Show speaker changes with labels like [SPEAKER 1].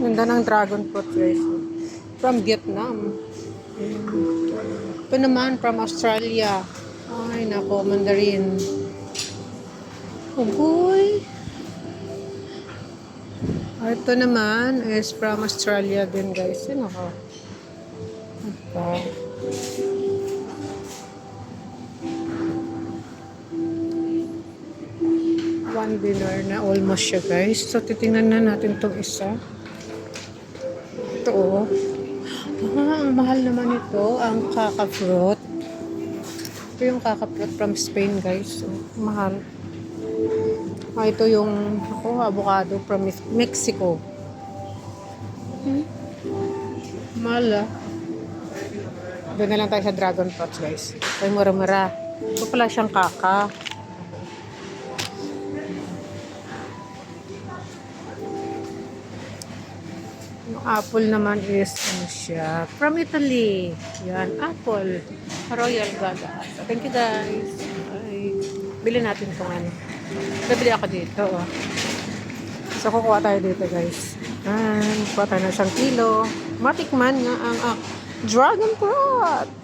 [SPEAKER 1] Ganda ng dragon fruit guys. From Vietnam. Ito naman from Australia. Ay, nako, mandarin. Ugoy. Ito naman is from Australia din guys. Yan ako. Ito. One dinner na almost siya guys. So, titingnan na natin itong isa. Ito oh. Ang mahal naman ito. Ang kaka-fruit. Ito yung kaka-fruit from Spain guys. So, mahal. Ito yung avocado from Mexico. Mahal ah. Doon na lang tayo sa dragon fruits guys. Ay mura-mura. Ito pala siyang kaka. Yung apple naman is ano siya, from Italy. Yan, apple. Royal Gaga. Thank you guys. Ay, bili natin itong ano. Bibili ako dito. Oh. So, kukuha tayo dito guys. Kukuha tayo ng 1 kilo. Matikman nga ang dragon fruit.